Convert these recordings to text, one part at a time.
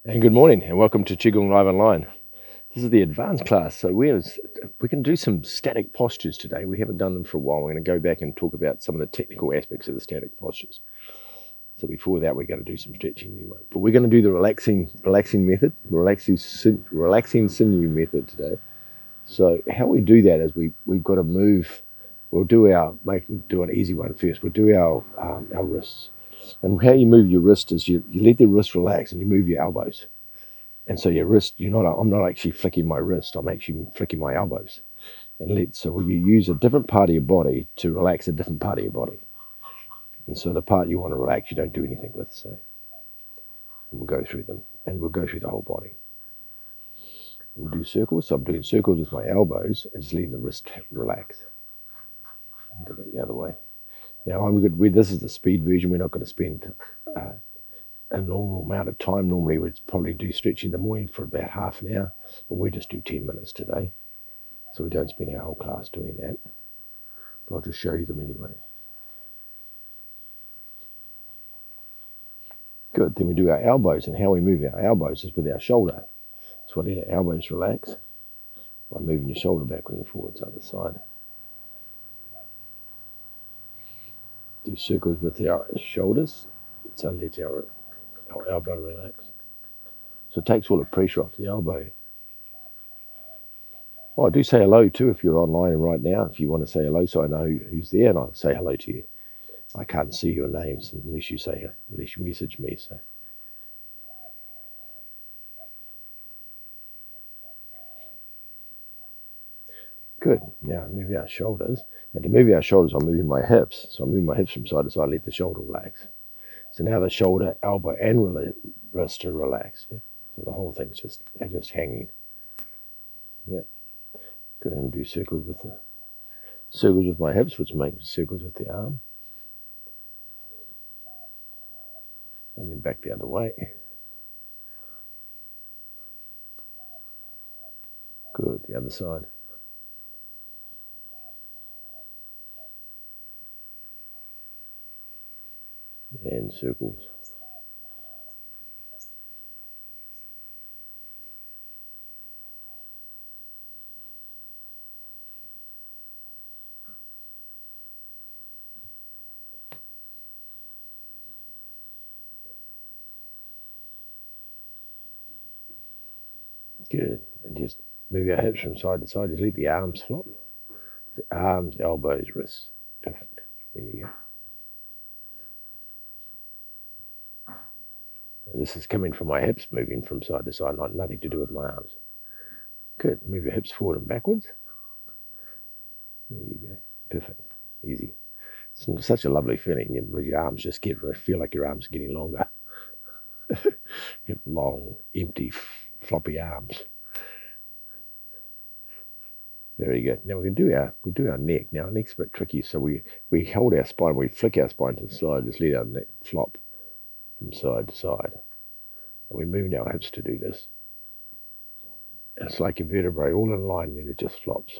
And good morning, and welcome to Qigong Live Online. This is the advanced class, so we can do some static postures today. We haven't done them for a while. We're going to go back and talk about some of the technical aspects of the static postures. So before that, we're going to do some stretching anyway. But we're going to do the relaxing method, relaxing sinew method today. So how we do that is we've got to move. We'll do an easy one first. We'll do our wrists. And how you move your wrist is you let the wrist relax and you move your elbows. And so your wrist, I'm not actually flicking my wrist, I'm actually flicking my elbows. So you use a different part of your body to relax a different part of your body. And so the part you want to relax, you don't do anything with. So we'll go through them, and we'll go through the whole body. We'll do circles. So I'm doing circles with my elbows and just letting the wrist relax. Go back the other way. Now this is the speed version. We're not going to spend a normal amount of time. Normally we'd probably do stretching in the morning for about half an hour, but we just do 10 minutes today. So we don't spend our whole class doing that. But I'll just show you them anyway. Good. Then we do our elbows, and how we move our elbows is with our shoulder. So we let our elbows relax by moving your shoulder backwards and forwards on the side. Do circles with our shoulders. So let our elbow relax. So it takes all the pressure off the elbow. Oh, I do say hello too if you're online right now. If you want to say hello, so I know who's there, and I'll say hello to you. I can't see your names unless you message me. So good. Now move our shoulders, and to move our shoulders, I'm moving my hips. So I'm moving my hips from side to side. Let the shoulder relax. So now the shoulder, elbow, and wrist are relaxed. Yeah? So the whole thing's just hanging. Yeah. Good. And do circles with my hips, which makes circles with the arm. And then back the other way. Good, the other side. And circles. Good. And just move our hips from side to side. Just let the arms flop. The arms, elbows, wrists. Perfect. There you go. This is coming from my hips, moving from side to side, nothing to do with my arms. Good. Move your hips forward and backwards. There you go. Perfect. Easy. It's such a lovely feeling. Your arms just feel like your arms are getting longer. You have long, empty, floppy arms. Very good. Now we do our neck. Now our neck's a bit tricky, so we hold our spine, we flick our spine to the side, just let our neck flop from side to side. And we move our hips to do this. And it's like a vertebrae all in line, then it just flops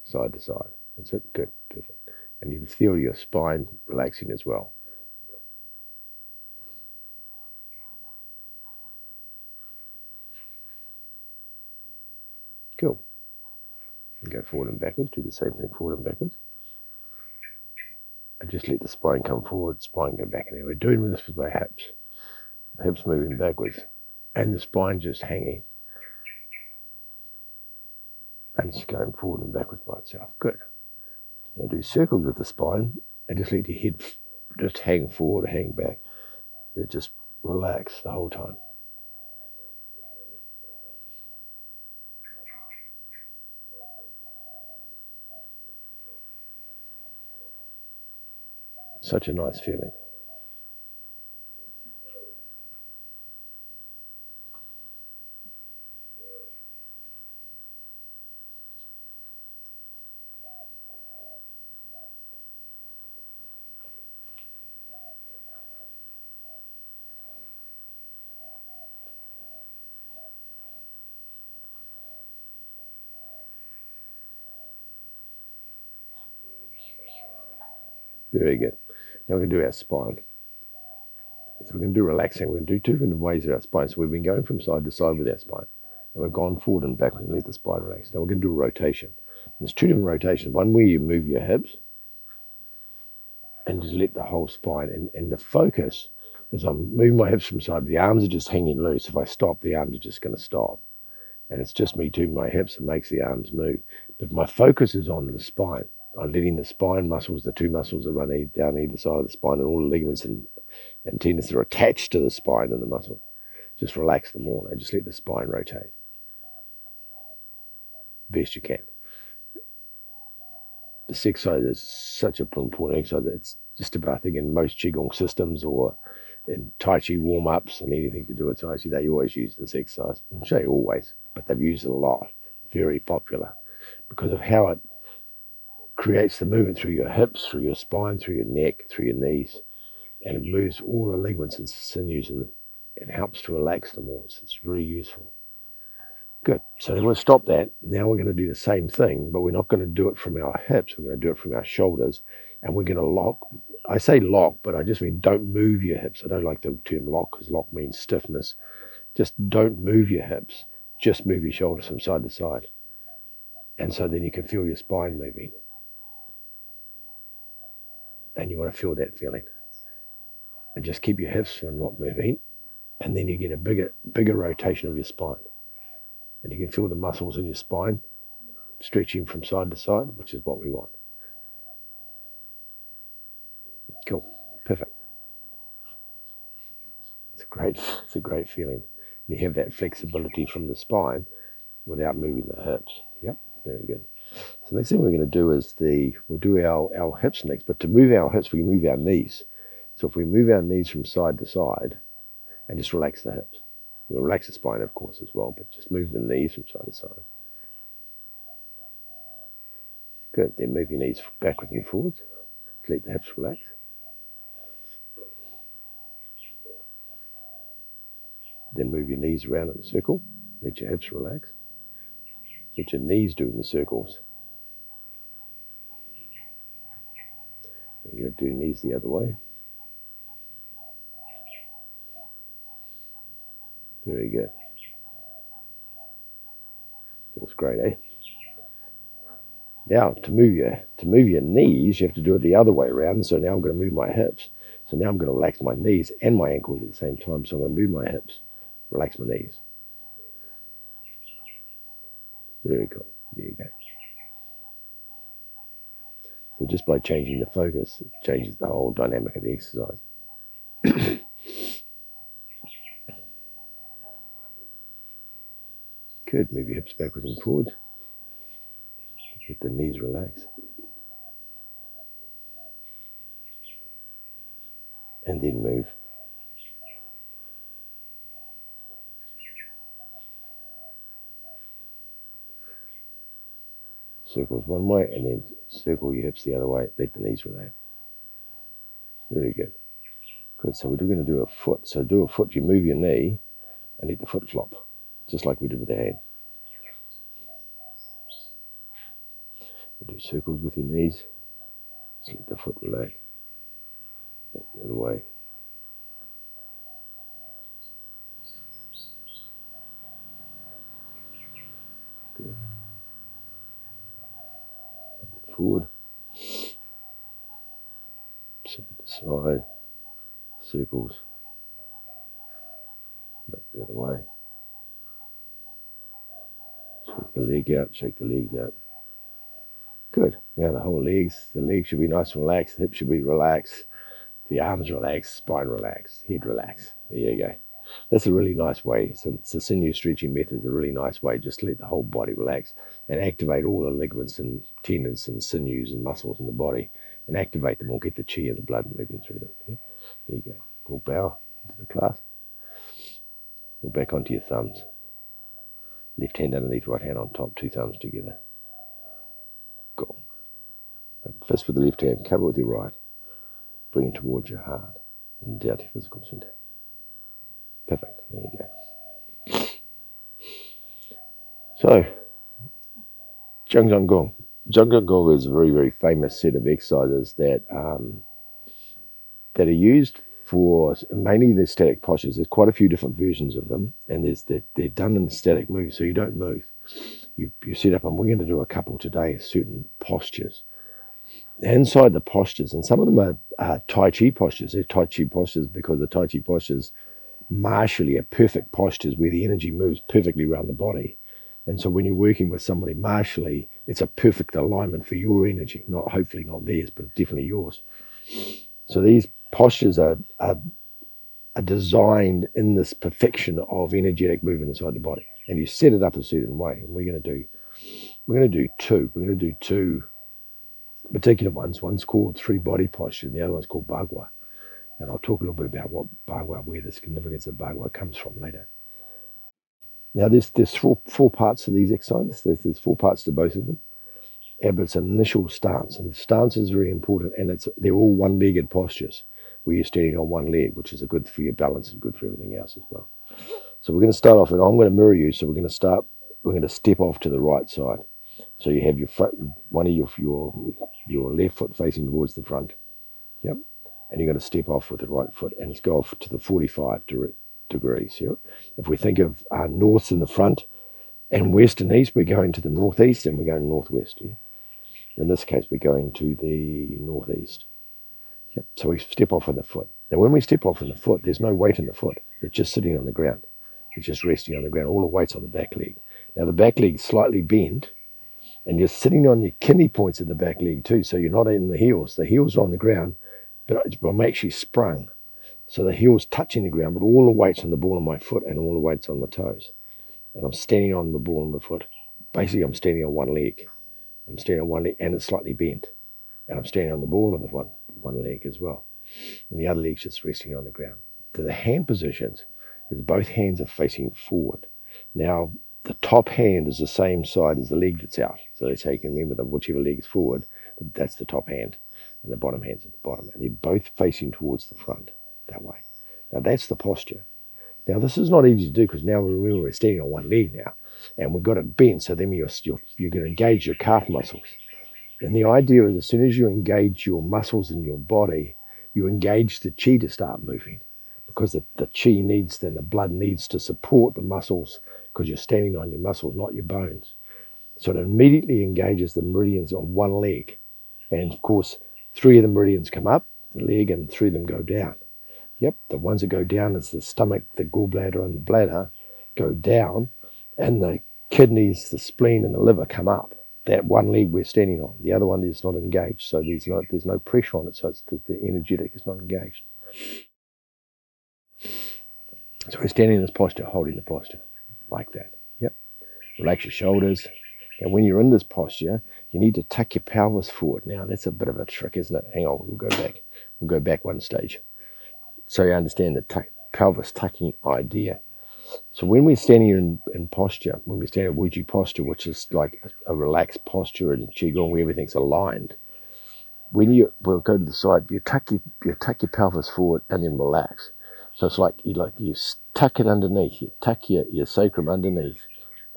side to side. That's it. Good. Perfect. And you can feel your spine relaxing as well. Cool. And go forward and backwards. Do the same thing forward and backwards. And just let the spine come forward, spine go back. And then we're doing this with my hips. The hips moving backwards. And the spine just hanging. And it's going forward and backwards by itself. Good. Now do circles with the spine and just let your head just hang forward or hang back. It just relax the whole time. Such a nice feeling. Very good. Now we can do our spine. So we're going to do relaxing. We're going to do two different ways of our spine. So we've been going from side to side with our spine. And we've gone forward and back and let the spine relax. Now we're going to do a rotation. There's two different rotations. One where you move your hips and just let the whole spine. And the focus is I'm moving my hips from side. The arms are just hanging loose. If I stop, the arms are just going to stop. And it's just me doing my hips that makes the arms move. But my focus is on the spine. I'm letting the spine muscles, the two muscles that run down either side of the spine, and all the ligaments and tendons that are attached to the spine and the muscle, just relax them all and just let the spine rotate best you can. This exercise is such an important exercise. It's just about, I think, in most Qigong systems or in Tai Chi warm-ups and anything to do with Tai Chi, they always use this exercise. I'm sure always, but they've used it a lot. Very popular because of how it creates the movement through your hips, through your spine, through your neck, through your knees, and it moves all the ligaments and sinews and helps to relax them all. So it's very useful. Good. So we'll stop that. Now we're going to do the same thing, but we're not going to do it from our hips. We're going to do it from our shoulders, and we're going to lock. I say lock, but I just mean don't move your hips. I don't like the term lock because lock means stiffness. Just don't move your hips. Just move your shoulders from side to side. And so then you can feel your spine moving. And you want to feel that feeling. And just keep your hips from not moving. And then you get a bigger rotation of your spine. And you can feel the muscles in your spine stretching from side to side, which is what we want. Cool. Perfect. It's a great feeling. You have that flexibility from the spine without moving the hips. Yep, very good. So the next thing we're going to do is we'll do our hips next, but to move our hips, we move our knees. So if we move our knees from side to side and just relax the hips. We'll relax the spine, of course, as well, but just move the knees from side to side. Good. Then move your knees backwards and forwards. Let the hips relax. Then move your knees around in a circle. Let your hips relax. Let your knees do in the circles. You're going to do knees the other way. Very good. Feels great, eh? Now, to move your knees, you have to do it the other way around. So now I'm going to move my hips. So now I'm going to relax my knees and my ankles at the same time. So I'm going to move my hips, relax my knees. Very cool. There you go. So just by changing the focus, it changes the whole dynamic of the exercise. Good. Move your hips backwards and forwards. Let the knees relax. And then move. Circles one way and then circle your hips the other way. Let the knees relax. Very good. Good. So we're going to do a foot. So do a foot. You move your knee and let the foot flop, just like we did with the hand. You do circles with your knees. Just let the foot relax. The other way. Good. Forward. Side to side. Circles. Back the other way. Shake the leg out. Shake the legs out. Good. Now the legs should be nice and relaxed. The hips should be relaxed. The arms relaxed. Spine relaxed. Head relaxed. There you go. That's a really nice way. It's a sinew stretching method. It's a really nice way just to let the whole body relax and activate all the ligaments and tendons and sinews and muscles in the body and activate them all. Get the chi and the blood moving through them. Yeah? There you go. We'll bow into the class. We'll back onto your thumbs. Left hand underneath, right hand on top. Two thumbs together. Go. Fist with the left hand. Cover with your right. Bring it towards your heart and down to your physical center. Perfect. There you go. So, Zhan Zhuang Qigong. Zhan Zhuang Qigong is a very, very famous set of exercises that are used for mainly the static postures. There's quite a few different versions of them, and they're done in static moves, so you don't move. You set up, and we're going to do a couple today, certain postures. Inside the postures, and some of them are Tai Chi postures. They're Tai Chi postures because the Tai Chi postures martially are perfect postures where the energy moves perfectly around the body. And so when you're working with somebody martially, it's a perfect alignment for your energy, not hopefully not theirs, but definitely yours. So these postures are designed in this perfection of energetic movement inside the body. And you set it up a certain way. And we're going to do two. We're going to do two particular ones. One's called three body posture, and the other one's called Bagua. And I'll talk a little bit about what Bagua, where the significance of Bagua comes from later. Now, there's four parts to these exercises. There's four parts to both of them. But it's an initial stance, and the stance is very important, and they're all one-legged postures, where you're standing on one leg, which is good for your balance and good for everything else as well. So we're going to start off, and I'm going to mirror you. So we're going to step off to the right side. So you have your front, one of your left foot facing towards the front. Yep. And you're going to step off with the right foot, and it's go off to the 45 degrees. Yep. If we think of north in the front and west and east, we're going to the northeast, and we're going northwest. Yeah? In this case, we're going to the northeast. Yep. So we step off with the foot. Now, when we step off in the foot, there's no weight in the foot. It's just sitting on the ground. It's just resting on the ground. All the weight's on the back leg. Now, the back leg's slightly bent, and you're sitting on your kidney points of the back leg too, so you're not in the heels. The heels are on the ground, but I'm actually sprung. So the heel's touching the ground, but all the weight's on the ball of my foot and all the weight's on my toes. And I'm standing on the ball of my foot. Basically, I'm standing on one leg. I'm standing on one leg, and it's slightly bent. And I'm standing on the ball of the one leg as well. And the other leg's just resting on the ground. To the hand positions is both hands are facing forward. Now, the top hand is the same side as the leg that's out. So that's how you can remember that whichever leg is forward, that's the top hand. And the bottom hand's at the bottom. And they're both facing towards the front that way. Now, that's the posture. Now, this is not easy to do because now remember we're standing on one leg now. And we've got it bent, so then you're going to engage your calf muscles. And the idea is as soon as you engage your muscles in your body, you engage the chi to start moving. Because the chi needs, then the blood needs to support the muscles because you're standing on your muscles, not your bones. So it immediately engages the meridians on one leg. And of course, three of the meridians come up the leg and three of them go down. Yep, the ones that go down is the stomach, the gallbladder and the bladder go down, and the kidneys, the spleen and the liver come up. That one leg we're standing on. The other one is not engaged, so there's no pressure on it, so it's the energetic is not engaged. So we're standing in this posture, holding the posture, like that. Yep. Relax your shoulders. And when you're in this posture, you need to tuck your pelvis forward. Now, that's a bit of a trick, isn't it? Hang on, we'll go back. We'll go back one stage. So you understand the pelvis tucking idea. So when we're standing in posture, when we stand in Wuji posture, which is like a relaxed posture in Qigong where everything's aligned, we'll go to the side, you tuck your pelvis forward and then relax. So it's like you tuck it underneath, you tuck your sacrum underneath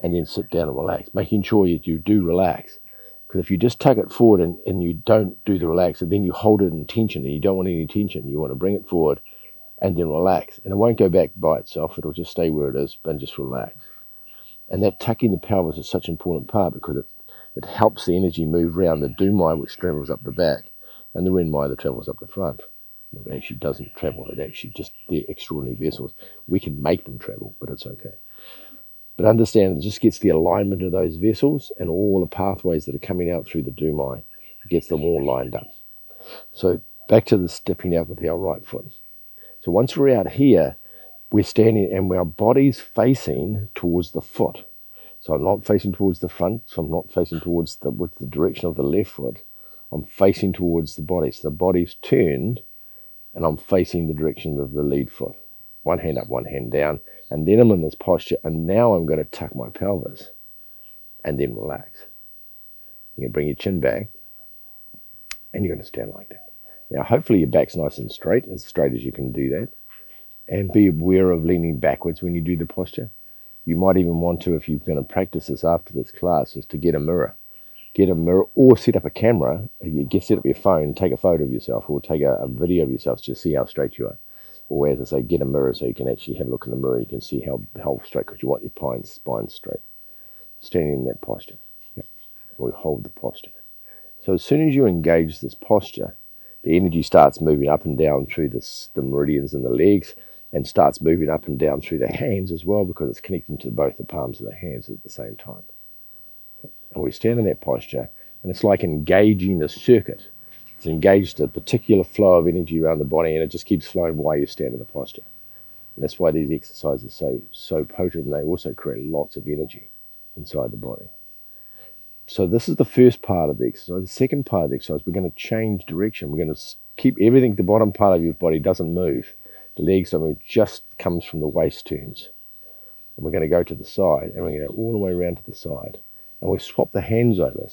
and then sit down and relax, making sure you do relax. Because if you just tuck it forward and you don't do the relax, and then you hold it in tension and you don't want any tension, you want to bring it forward and then relax. And it won't go back by itself, it'll just stay where it is and just relax. And that tucking the pelvis is such an important part because it helps the energy move around the dumai, which travels up the back, and the renmai that travels up the front. It actually doesn't travel, it actually just, they're extraordinary vessels. We can make them travel, but it's okay. But understand it just gets the alignment of those vessels and all the pathways that are coming out through the dumai. It gets them all lined up. So back to the stepping out with our right foot. So once we're out here, we're standing and our body's facing towards the foot. So I'm not facing towards the front, so I'm not facing towards with the direction of the left foot. I'm facing towards the body. So the body's turned and I'm facing the direction of the lead foot. One hand up, one hand down. And then I'm in this posture and now I'm going to tuck my pelvis and then relax. You're going to bring your chin back and you're going to stand like that. Now hopefully your back's nice and straight as you can do that. And be aware of leaning backwards when you do the posture. You might even want to, if you're going to practice this after this class, is to get a mirror. Get a mirror or set up a camera. Set up your phone, take a photo of yourself or take a video of yourself to see how straight you are. Or as I say, get a mirror so you can actually have a look in the mirror. You can see how straight, because you want your spine straight. Standing in that posture. Yep. We hold the posture. So as soon as you engage this posture, the energy starts moving up and down through the meridians in the legs, and starts moving up and down through the hands as well, because it's connecting to both the palms of the hands at the same time. And we stand in that posture, and it's like engaging a circuit. It's engaged a particular flow of energy around the body, and it just keeps flowing while you stand in the posture. And that's why these exercises are so potent, and they also create lots of energy inside the body. So this is the first part of the exercise. The second part of the exercise, we're going to change direction. We're going to keep everything, the bottom part of your body doesn't move. The legs don't move, just comes from the waist turns. And we're going to go to the side, and we're going to go all the way around to the side. And we swap the hands over.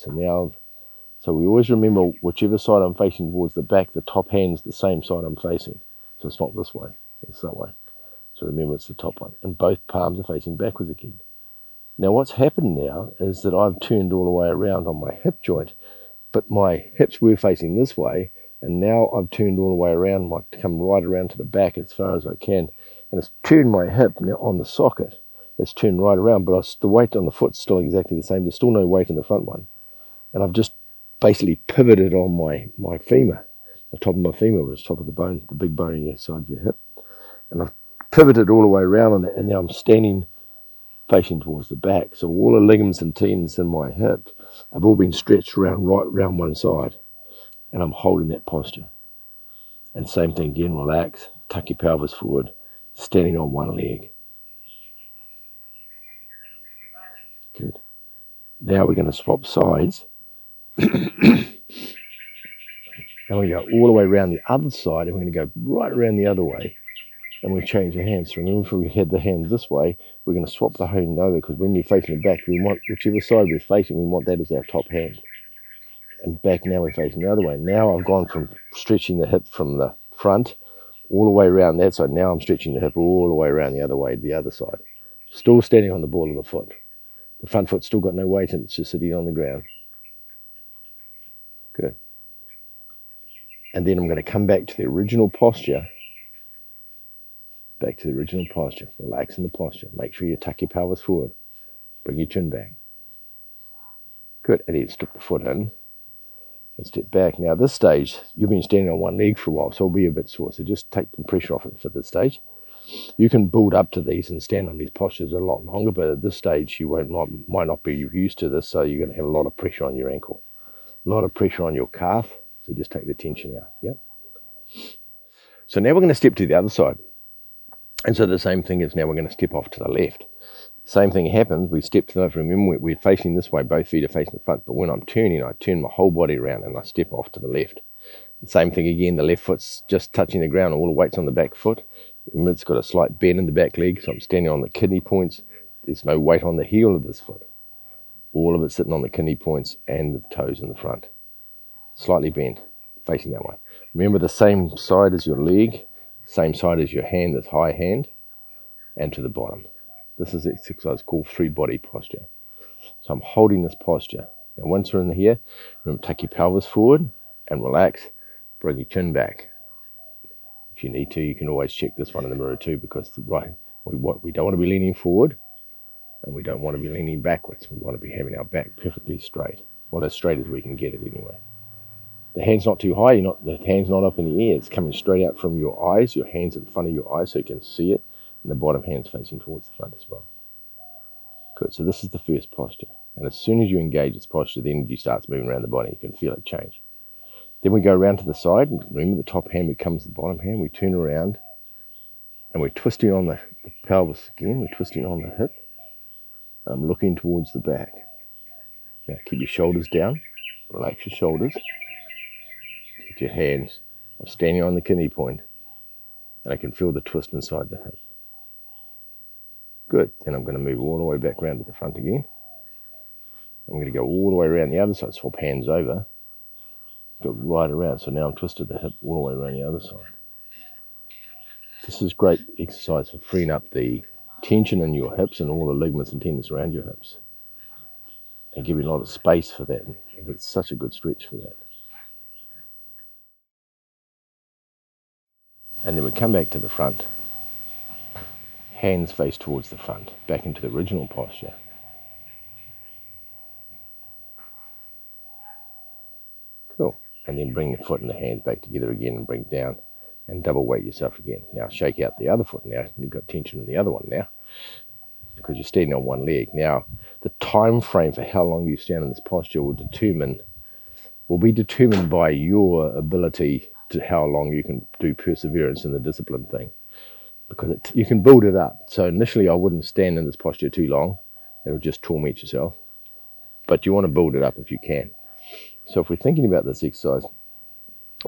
So we always remember whichever side I'm facing towards the back, the top hand's the same side I'm facing. So it's not this way, it's that way. So remember it's the top one. And both palms are facing backwards again. Now what's happened now is that I've turned all the way around on my hip joint, but my hips were facing this way, and now I've turned all the way around, come right around to the back as far as I can, and it's turned my hip now on the socket. It's turned right around, but the weight on the foot's still exactly the same. There's still no weight in the front one. And I've just basically pivoted on my femur. The top of my femur was top of the bone, the big bone inside your hip. And I've pivoted all the way around on it, and now I'm standing facing towards the back. So all the ligaments and tendons in my hip have all been stretched right around one side. And I'm holding that posture. And same thing again, relax, tuck your pelvis forward, standing on one leg. Good. Now we're going to swap sides. And we go all the way around the other side, and we're going to go right around the other way, and we change the hands. So remember, if we had the hands this way, we're going to swap the hand over, because when we're facing the back, we want whichever side we're facing, we want that as our top hand. And back, now we're facing the other way. Now I've gone from stretching the hip from the front all the way around that side. Now I'm stretching the hip all the way around the other way, the other side. Still standing on the ball of the foot. The front foot's still got no weight in it, it's just sitting on the ground. Good. And then I'm going to come back to the original posture. Back to the original posture. Relax in the posture. Make sure you tuck your pelvis forward. Bring your chin back. Good. And then stick the foot in and step back. Now, at this stage, you've been standing on one leg for a while, so it'll be a bit sore. So just take the pressure off it for this stage. You can build up to these and stand on these postures a lot longer, but at this stage, you might not be used to this, so you're going to have a lot of pressure on your ankle, a lot of pressure on your calf. So just take the tension out. Yep. So now we're going to step to the other side. And so the same thing is now we're going to step off to the left. Same thing happens, we step to the left. Remember, we're facing this way, both feet are facing the front, but when I'm turning, I turn my whole body around and I step off to the left. Same thing again, the left foot's just touching the ground, all the weight's on the back foot. Remember, it's got a slight bend in the back leg, so I'm standing on the kidney points. There's no weight on the heel of this foot. All of it's sitting on the kidney points and the toes in the front. Slightly bent, facing that way. Remember, the same side as your leg, same side as your hand, this high hand, and to the bottom. This is the exercise called three body posture. So I'm holding this posture. Now once we're in here, remember, take your pelvis forward and relax. Bring your chin back. If you need to, you can always check this one in the mirror too, because we don't want to be leaning forward and we don't want to be leaning backwards. We want to be having our back perfectly straight. Well, as straight as we can get it anyway. The hand's not too high, the hand's not up in the air. It's coming straight out from your eyes. Your hand's in front of your eyes so you can see it. And the bottom hand's facing towards the front as well. Good, so this is the first posture. And as soon as you engage this posture, the energy starts moving around the body. You can feel it change. Then we go around to the side. Remember, the top hand becomes the bottom hand. We turn around and we're twisting on the pelvis again. We're twisting on the hip. I'm looking towards the back. Now keep your shoulders down. Relax your shoulders. Get your hands. I'm standing on the kidney point and I can feel the twist inside the hip. Good. Then I'm going to move all the way back around to the front again. I'm going to go all the way around the other side. Swap hands over. Go right around. So now I'm twisted the hip all the way around the other side. This is great exercise for freeing up the tension in your hips and all the ligaments and tendons around your hips. And give you a lot of space for that. And it's such a good stretch for that. And then we come back to the front, hands face towards the front, back into the original posture. Cool. And then bring the foot and the hands back together again and bring it down and double weight yourself again. Now shake out the other foot now. You've got tension in the other one now because you're standing on one leg. Now the time frame for how long you stand in this posture will be determined by your ability to how long you can do perseverance in the discipline thing. Because you can build it up. So initially I wouldn't stand in this posture too long. It would just torment yourself. But you want to build it up if you can. So if we're thinking about this exercise,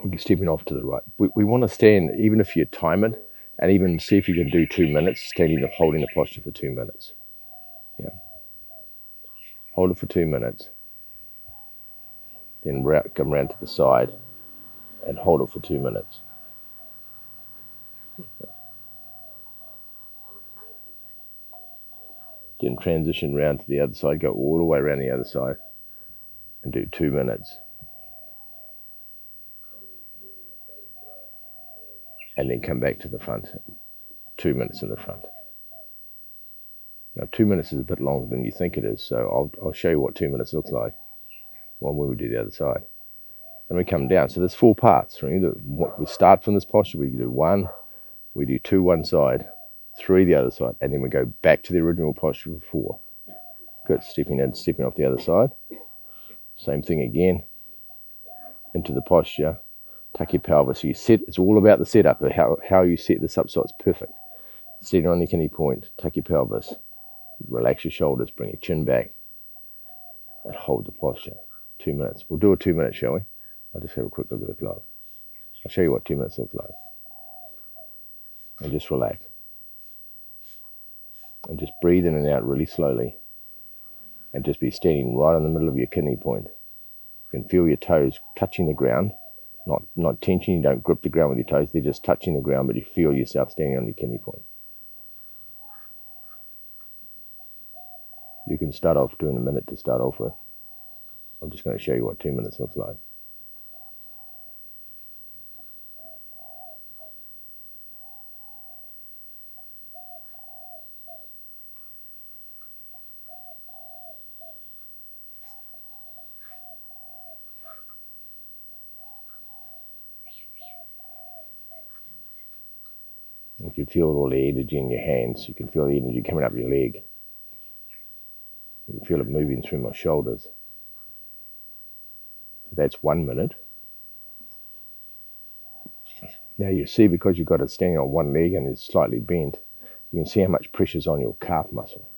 we're stepping off to the right. We want to stand, even if you time it, and even see if you can do 2 minutes, standing and holding the posture for 2 minutes. Yeah. Hold it for 2 minutes. Then come round to the side and hold it for 2 minutes. Then transition round to the other side, go all the way around the other side and do 2 minutes. And then come back to the front, 2 minutes in the front. Now 2 minutes is a bit longer than you think it is, so I'll show you what 2 minutes looks like when we do the other side. And we come down, so there's 4 parts. We start from this posture, we do 1, we do 2 one side, 3 the other side, and then we go back to the original posture for 4. Good, stepping in, stepping off the other side. Same thing again, into the posture, tuck your pelvis. You set, it's all about the setup, how you set this up so it's perfect. Sitting on the kidney point, tuck your pelvis, relax your shoulders, bring your chin back, and hold the posture. 2 minutes. We'll do a 2 minute, shall we? I'll just have a quick look at the clock. I'll show you what 2 minutes looks like. And just relax. And just breathe in and out really slowly. And just be standing right in the middle of your kidney point. You can feel your toes touching the ground. Not tension, you don't grip the ground with your toes, they're just touching the ground, but you feel yourself standing on your kidney point. You can start off doing a minute to start off with. I'm just going to show you what 2 minutes looks like. You can feel all the energy in your hands. You can feel the energy coming up your leg. You can feel it moving through my shoulders. That's 1 minute. Now you see, because you've got it standing on one leg and it's slightly bent, you can see how much pressure's on your calf muscle.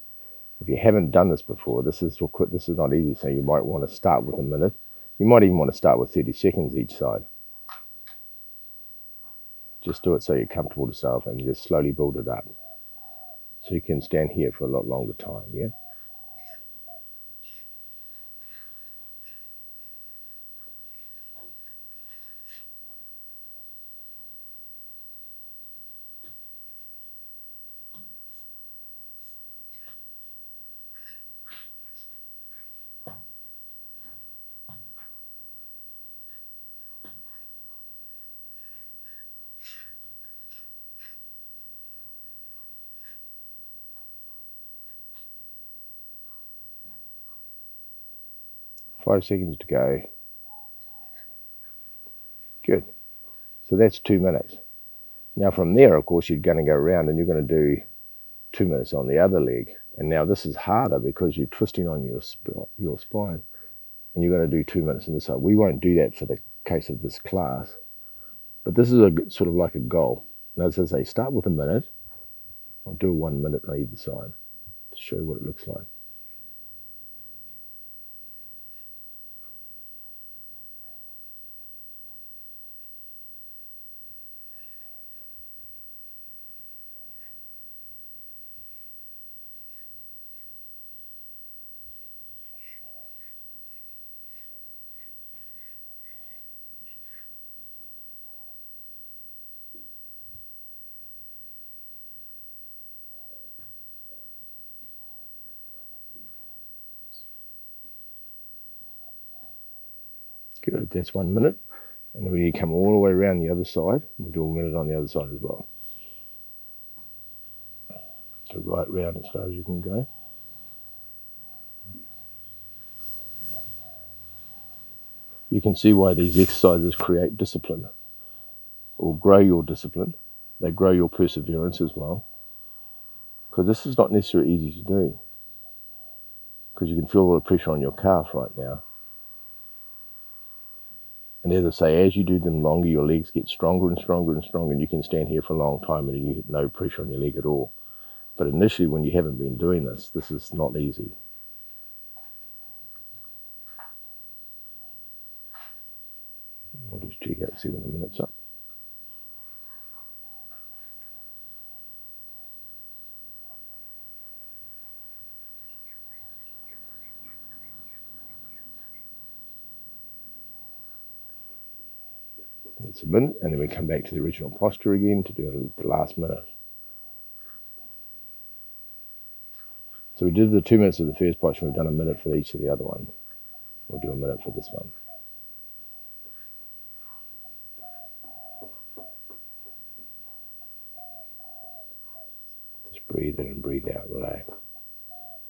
If you haven't done this before, this is not easy, so you might want to start with a minute. You might even want to start with 30 seconds each side. Just do it so you're comfortable to start and just slowly build it up. So you can stand here for a lot longer time, yeah? Five seconds to go. Good. So that's 2 minutes. Now from there, of course, you're going to go around and you're going to do 2 minutes on the other leg. And now this is harder because you're twisting on your spine. And you're going to do 2 minutes on this side. We won't do that for the case of this class. But this is a sort of like a goal. Now, as I say, start with a minute. I'll do 1 minute on either side to show you what it looks like. Good, that's 1 minute. And then when you come all the way around the other side, we'll do a minute on the other side as well. So right round as far as you can go. You can see why these exercises create discipline, or grow your discipline. They grow your perseverance as well. Because this is not necessarily easy to do. Because you can feel all the pressure on your calf right now. And as I say, as you do them longer, your legs get stronger and stronger and stronger, and you can stand here for a long time and you get no pressure on your leg at all. But initially, when you haven't been doing this is not easy. I'll just check out and see when the minute's up. It's a minute, and then we come back to the original posture again to do the last minute. So we did the 2 minutes of the first posture, we've done a minute for each of the other ones. We'll do a minute for this one. Just breathe in and breathe out, relax.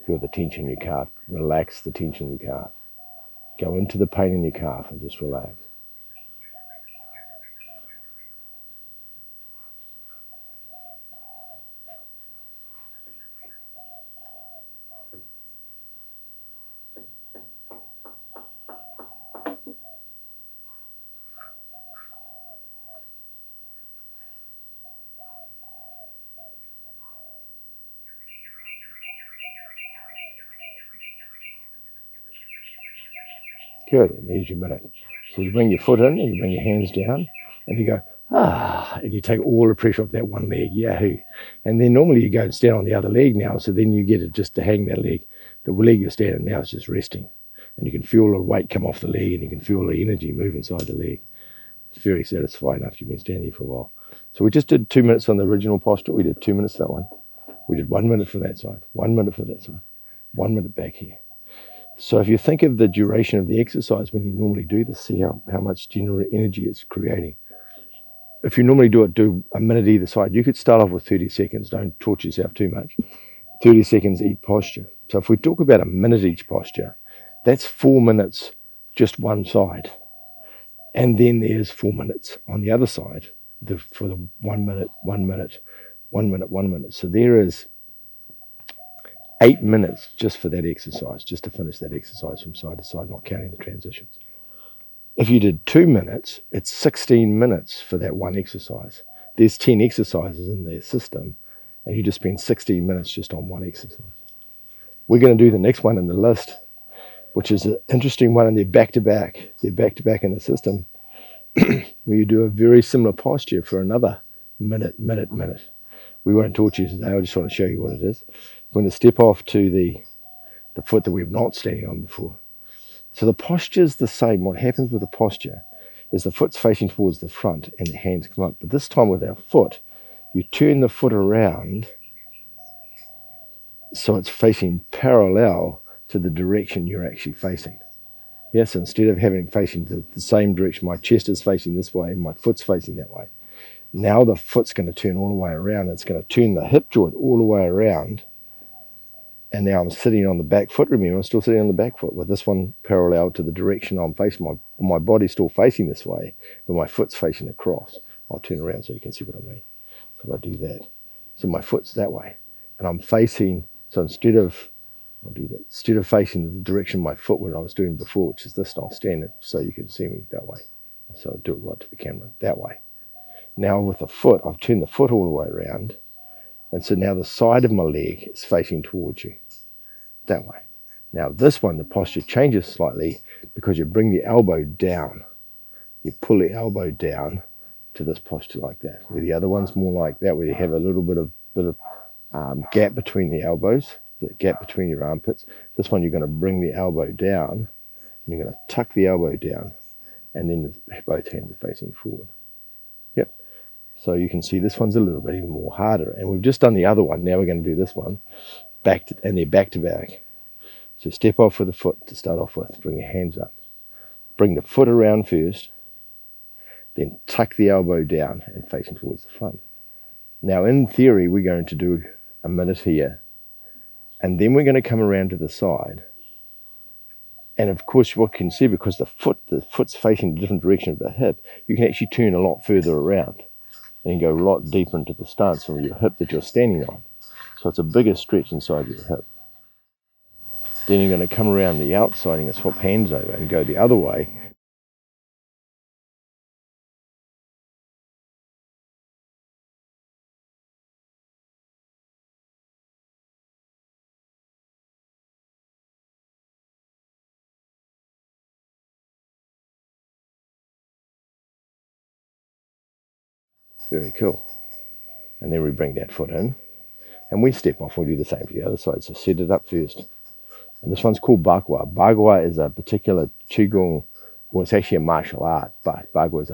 Feel the tension in your calf, relax the tension in your calf. Go into the pain in your calf and just relax. Good, and there's your minute. So you bring your foot in and you bring your hands down and you go, and you take all the pressure off that one leg, yahoo. And then normally you go and stand on the other leg now, so then you get it just to hang that leg. The leg you're standing now is just resting. And you can feel the weight come off the leg and you can feel the energy move inside the leg. It's very satisfying after you've been standing there for a while. So we just did 2 minutes on the original posture. We did 2 minutes that one. We did 1 minute for that side, 1 minute for that side, 1 minute back here. So if you think of the duration of the exercise when you normally do this, see how much general energy it's creating. If you normally do a minute either side, you could start off with 30 seconds. Don't torture yourself too much. 30 seconds each posture. So if we talk about a minute each posture, that's 4 minutes just one side. And then there's 4 minutes on the other side for the 1 minute, 1 minute, 1 minute, 1 minute. So there is 8 minutes just for that exercise, just to finish that exercise from side to side, not counting the transitions. If you did 2 minutes, it's 16 minutes for that one exercise. There's 10 exercises in their system, and you just spend 16 minutes just on one exercise. We're going to do the next one in the list, which is an interesting one, and they're back-to-back. They're back-to-back in the system, where you do a very similar posture for another minute. We won't torture you today. I just want to show you what it is. We're going to step off to the foot that we've not standing on before. So the posture is the same. What happens with the posture is the foot's facing towards the front and the hands come up. But this time with our foot, you turn the foot around so it's facing parallel to the direction you're actually facing. Yes, instead of having it facing the same direction, my chest is facing this way and my foot's facing that way. Now the foot's going to turn all the way around. It's going to turn the hip joint all the way around. And now I'm sitting on the back foot. Remember, I'm still sitting on the back foot with this one parallel to the direction I'm facing. My body's still facing this way, but my foot's facing across. I'll turn around so you can see what I mean. So if I do that, so my foot's that way, and I'm facing. So instead of facing the direction my foot where I was doing before, which is this, and I'll stand it so you can see me that way. So I'll do it right to the camera that way. Now with the foot, I've turned the foot all the way around, and so now the side of my leg is facing towards you. That way. Now this one, the posture changes slightly because you bring the elbow down. You pull the elbow down to this posture like that. Where the other one's more like that, where you have a little bit of gap between the elbows, the gap between your armpits. This one you're going to bring the elbow down, and you're going to tuck the elbow down, and then both hands are facing forward. Yep. So you can see this one's a little bit even more harder. And we've just done the other one. Now we're going to do this one. And they're back to back. So step off with the foot to start off with. Bring your hands up. Bring the foot around first. Then tuck the elbow down and facing towards the front. Now, in theory, we're going to do a minute here, and then we're going to come around to the side. And of course, what you can see, because the foot's facing the different direction of the hip, you can actually turn a lot further around and go a lot deeper into the stance from your hip that you're standing on. So it's a bigger stretch inside your hip. Then you're going to come around the outside and swap hands over and go the other way. Very cool. And then we bring that foot in and we step off. We do the same to the other side. So set it up first. And this one's called Bagua. Bagua is a particular Qigong, well, it's actually a martial art, but Bagua is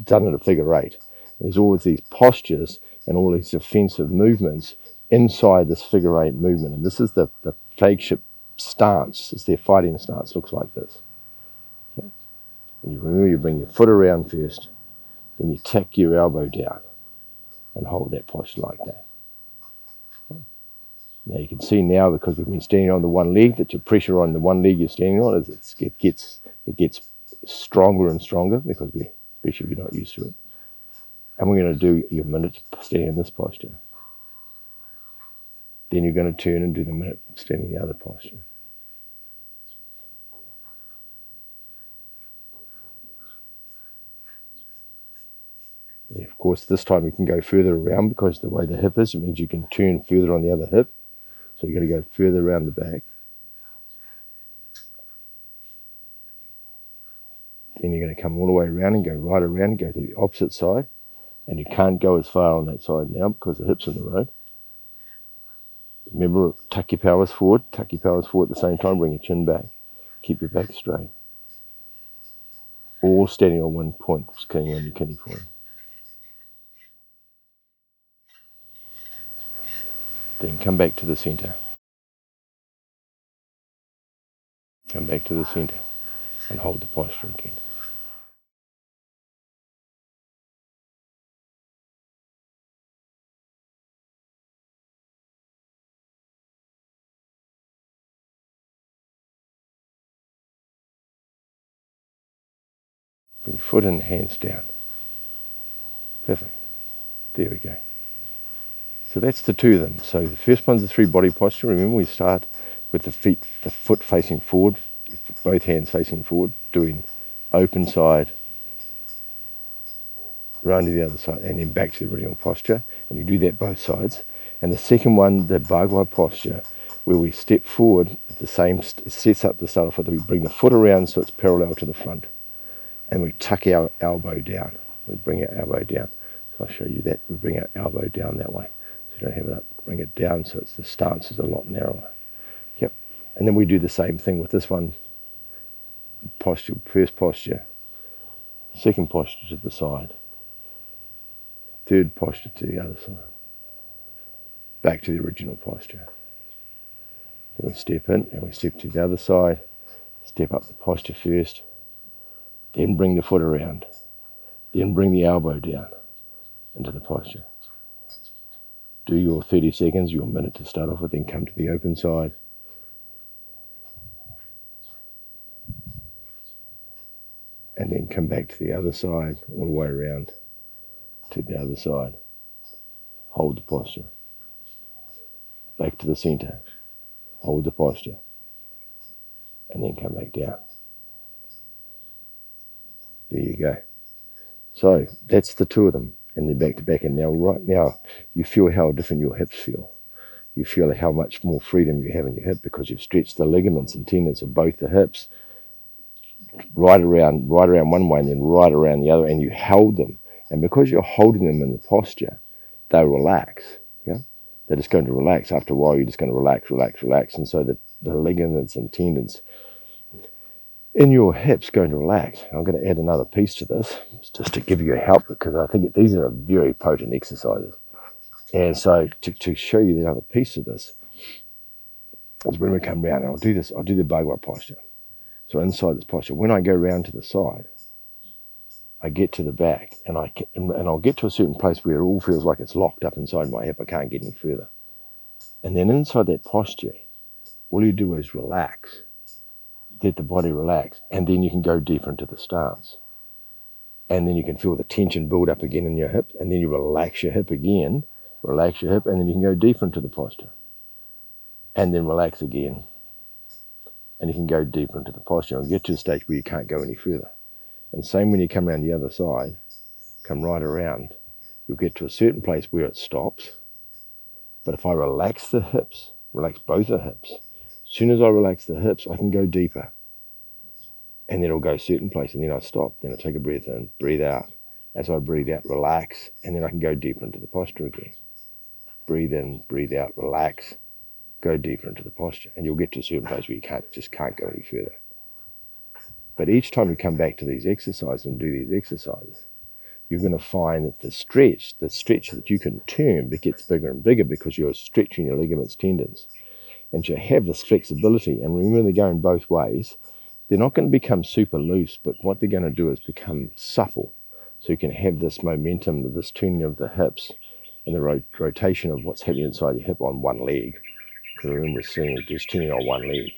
done at a figure eight. There's always these postures and all these defensive movements inside this figure eight movement. And this is the flagship stance. It's their fighting stance. Looks like this. Okay. And you remember, you bring your foot around first, then you tack your elbow down and hold that posture like that. Now you can see now, because we've been standing on the one leg, that your pressure on the one leg you're standing on, it gets stronger and stronger, because especially if you're not used to it. And we're going to do your minute standing in this posture. Then you're going to turn and do the minute standing in the other posture. And of course, this time you can go further around, because the way the hip is, it means you can turn further on the other hip. So you've got to go further around the back. Then you're going to come all the way around and go right around and go to the opposite side. And you can't go as far on that side now because the hip's in the road. Remember, tuck your pelvis forward at the same time, bring your chin back. Keep your back straight. All standing on one point, standing on your kidney point. Then come back to the center. Come back to the center and hold the posture again. Bring your foot and hands down. Perfect. There we go. So that's the two of them. So the first one's the three body posture. Remember, we start with the foot facing forward, both hands facing forward, doing open side, round to the other side, and then back to the original posture. And you do that both sides. And the second one, the Bagua posture, where we step forward, the same sets up to start off with. We bring the foot around so it's parallel to the front. And we tuck our elbow down. We bring our elbow down. So I'll show you that. We bring our elbow down that way. So you don't have it up. Bring it down so the stance is a lot narrower. Yep. And then we do the same thing with this one. Posture, first posture, second posture to the side, third posture to the other side, back to the original posture. Then we step in and we step to the other side, step up the posture first, then bring the foot around, then bring the elbow down into the posture. Do your 30 seconds, your minute to start off with, then come to the open side. And then come back to the other side, all the way around to the other side. Hold the posture. Back to the center. Hold the posture. And then come back down. There you go. So that's the two of them. And they're back to back. And now, right now, you feel how different your hips feel. You feel how much more freedom you have in your hip, because you've stretched the ligaments and tendons of both the hips right around one way and then right around the other, and you held them. And because you're holding them in the posture, they relax. Yeah, they're just going to relax. After a while, you're just going to relax. And so the ligaments and tendons in your hips going to relax. I'm going to add another piece to this just to give you a help, because I think these are very potent exercises. And so to show you the other piece of this is when we come round, and I'll do the Bagua posture. So inside this posture, when I go round to the side, I get to the back, and I'll get to a certain place where it all feels like it's locked up inside my hip. I can't get any further. And then inside that posture, all you do is relax, let the body relax, and then you can go deeper into the stance. And then you can feel the tension build up again in your hip, and then you relax your hip again, relax your hip, and then you can go deeper into the posture. And then relax again, and you can go deeper into the posture and get to a stage where you can't go any further. And same when you come around the other side, come right around, you'll get to a certain place where it stops. But if I relax the hips, relax both the hips, as soon as I relax the hips, I can go deeper. And then it'll go a certain place, and then I stop. Then I take a breath in, breathe out. As I breathe out, relax, and then I can go deeper into the posture again. Breathe in, breathe out, relax, go deeper into the posture. And you'll get to a certain place where you just can't go any further. But each time you come back to these exercises and do these exercises, you're going to find that the stretch that you can turn, it gets bigger and bigger because you're stretching your ligaments, tendons. And you have this flexibility, and remember they're going both ways. They're not going to become super loose, but what they're going to do is become supple. So you can have this momentum, this turning of the hips, and the rotation of what's happening inside your hip on one leg. Because remember, we're seeing just turning on one leg.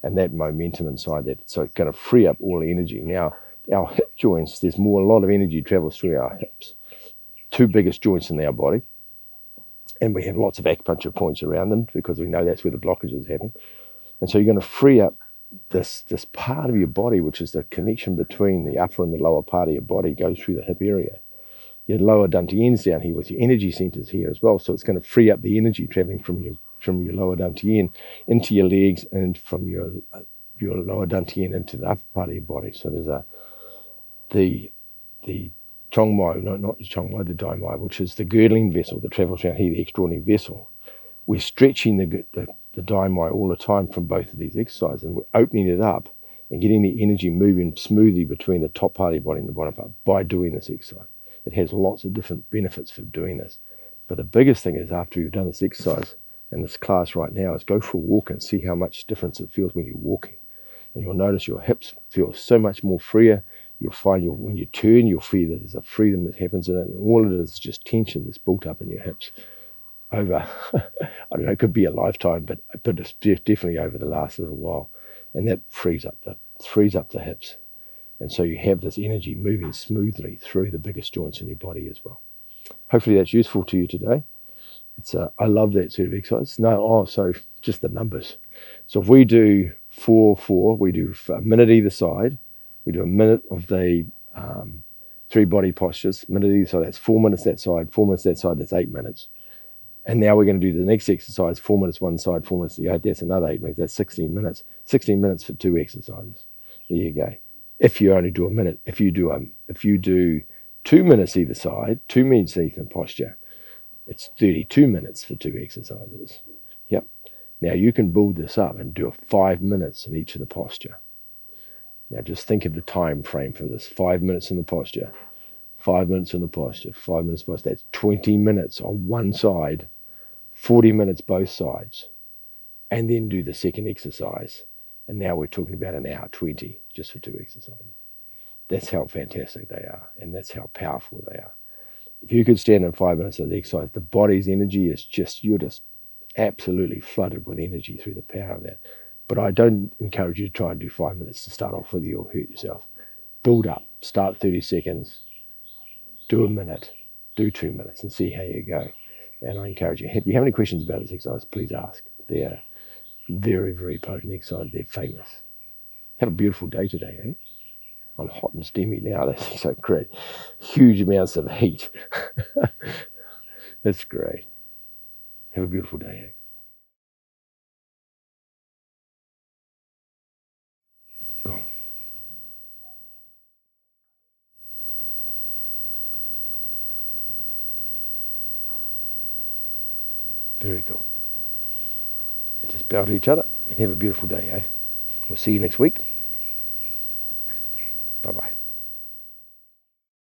And that momentum inside that, so it's going to free up all the energy. Now, our hip joints, a lot of energy travels through our hips. Two biggest joints in our body. And we have lots of acupuncture points around them because we know that's where the blockages happen. And so you're going to free up this part of your body, which is the connection between the upper and the lower part of your body, goes through the hip area. Your lower dantian's down here with your energy centers here as well. So it's going to free up the energy traveling from your lower dantian into your legs, and from your lower dantian into the upper part of your body. So there's the Chongmai, no, not the Chongmai, the Daimai, which is the girdling vessel that travels around here, the extraordinary vessel. We're stretching the Daimai all the time from both of these exercises, and we're opening it up and getting the energy moving smoothly between the top part of your body and the bottom part by doing this exercise. It has lots of different benefits for doing this. But the biggest thing is, after you've done this exercise and this class right now, is go for a walk and see how much difference it feels when you're walking. And you'll notice your hips feel so much more freer. You'll find when you turn, you'll feel that there's a freedom that happens in it. And all of it is just tension that's built up in your hips over, I don't know, it could be a lifetime, but it's definitely over the last little while. And that frees up the hips. And so you have this energy moving smoothly through the biggest joints in your body as well. Hopefully that's useful to you today. I love that sort of exercise. So just the numbers. So if we do 4-4, we do a minute either side. We do a minute of the 3 body postures, minute either side. That's 4 minutes that side, 4 minutes that side. That's 8 minutes. And now we're going to do the next exercise, 4 minutes one side, 4 minutes the other. That's another 8 minutes. That's 16 minutes. 16 minutes for 2 exercises. There you go. If you only do a minute, if you do 2 minutes either side, 2 minutes either posture, it's 32 minutes for 2 exercises. Yep. Now you can build this up and do 5 minutes in each of the posture. Now just think of the time frame for this. 5 minutes in the posture, 5 minutes in the posture, 5 minutes posture. That's 20 minutes on one side, 40 minutes both sides. And then do the second exercise. And now we're talking about an hour 20 just for 2 exercises. That's how fantastic they are, and that's how powerful they are. If you could stand in 5 minutes of the exercise, the body's energy is you're just absolutely flooded with energy through the power of that. But I don't encourage you to try and do 5 minutes to start off with. You'll hurt yourself. Build up. Start 30 seconds. Do a minute. Do 2 minutes and see how you go. And I encourage you. If you have any questions about this exercise, please ask. They're very, very potent exercise. They're famous. Have a beautiful day today, eh? I'm hot and steamy now. That's so great. Huge amounts of heat. That's great. Have a beautiful day. Go on. Very cool. And just bow to each other and have a beautiful day, eh? We'll see you next week.